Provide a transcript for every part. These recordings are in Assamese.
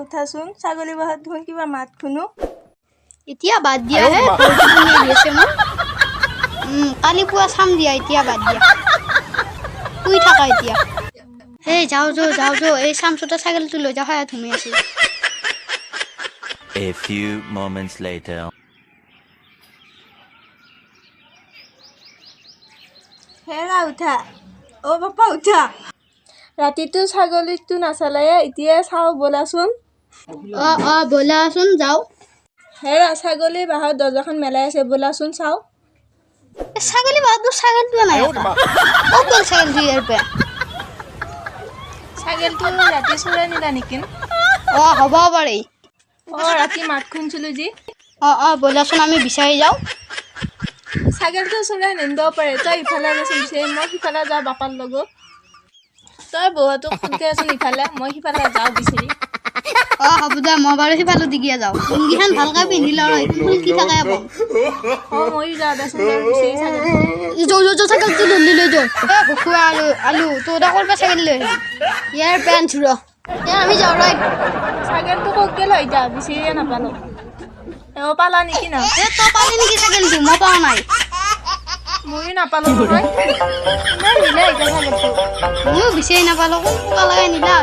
উঠাচোন ছাগলী বাহত ধুন কিবা মাত শুনো এতিয়া বাদ দিয়া হে আছে মোৰ কালি পুৱা চাম দিয়া এতিয়া বাদ দিয়া শুই থাকা এতিয়া হে যাও এই চামচুটা ছাগলীটো লৈ যাও হায়া ধুমি আছে A few moments later. হেৰা উঠা অ বাপা উঠা ৰাতিটো ছাগলীটো নাচালে এতিয়া চাও বলাচোন বলাচোন যাও হেৰা ছাগলী বাহত দৰ্জাখন মেলাই আছে বলাচোন চাও ছাগলী বাদু ছাগলীটো নাই ক'ত গ'ল ছাগলীটো ইয়াৰ পৰা ছাগলীটো ৰাতি চুৰাই নিলা নেকি হ'ব পাৰে ৰাতি মাত শুনিছিলো যি বলাচোন আমি বিচাৰি যাওঁ ছাগলীটো চুৰাই নিব পাৰে তই ইফালে গৈছে বিচাৰি মই সিফালে যাওঁ বাপাৰ লগত তই বৌহঁতক ফোনকে আছোন ইফালে মই সিফালে যাওঁ বিচাৰি হ'ব দে মই বাৰু সিফালে দিগিয়া যাওঁ লুংগিখন ভালকৈ পিন্ধি লওঁ ফুলকি থাকে ময়ো যাওঁ দেচোন বিচাৰি ছাগলীটো ধৰি লৈ যাওঁ ভুকুৱা আলু তোৰ ক'ৰ পৰা ছাগলী লৈ আহিম ইয়াৰ পেণ্ট ৰ আমি যাওঁ ৰ ছাগলীটো ক'ত গ'ল এতিয়া বিচাৰিয়ে নাপালোঁ পালা নেকি না তই পালি নেকি ছাগলীটো মই পোৱা নাই ময়ো নাপালোঁ নহয় ইমান নিলে এতিয়া ছাগলীটো ময়ো বিচাৰি নাপালোঁ কোন পালাই নিলা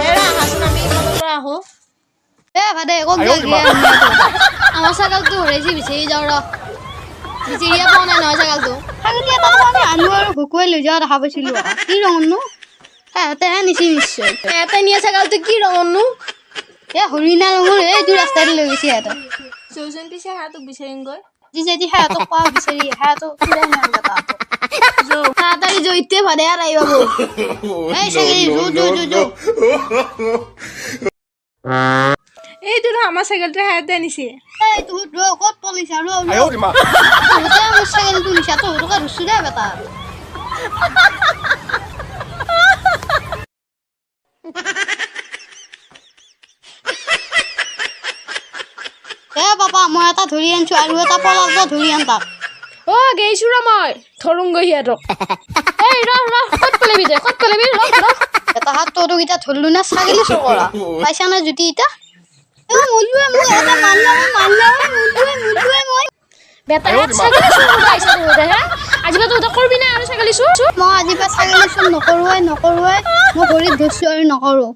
হেৰা আহাচোন আমি ইফালৰ পৰা আহোঁ ভাদে ক'ত আমাৰ ছাগলটো হৰাইছে বিচাৰি যাওঁ ৰ বিচাৰিয়ে পোৱা নাই নহয় ছাগলটো ছাগলী এটা আমি আলু আৰু ভুকুৱাই লৈ যোৱা দেখা পাইছিলোঁ কি ৰঙৰনো সিহঁতেহে নিচি নিশ্চয় সিহঁতে নিয়ে ছাগলটো কি ৰঙৰনো হৰিণা ৰঙৰ এইটো ৰাস্তাতে লৈ গৈছে সিহঁতে চৌচোন পিছে সিহঁতক বিচাৰিমগৈ যদি সিহঁতক পাওঁ বিচাৰি সিহঁতক তাড়াতাড়ি জয়িতে ভাদে আৰ আই বাবু এই ছাগলী যো এইটো আমাৰ ছাগলীটো সিহঁতে নিছে এই তুই ক'ত পলিছা ৰ মোৰ ছাগলীটো নিছা তো তোকে ধুচু দে বেটা বাবা মই এটা ধৰি আনিছো আৰু এটা পলাব ধৰি আন তাক গেইছো ৰ মই ধৰুংগৈ সিহঁতক এই ৰ ক'ত পলাবি এটা হাত তোৰ কেইটা ধৰিলো না ছাগলী চকৰা পাইছা না জুতি ইটা মলুৱে মোক এটা মাৰলে মই বেটা ছাগলী চুৰ আহিছে তহঁতে হে আজিবা তহঁতে কৰবি না আৰু ছাগলী চুৰ মই আজিবা ছাগলী চুৰ নকৰোঁ মই ভৰিত ধৰিছো আৰু নকৰোঁ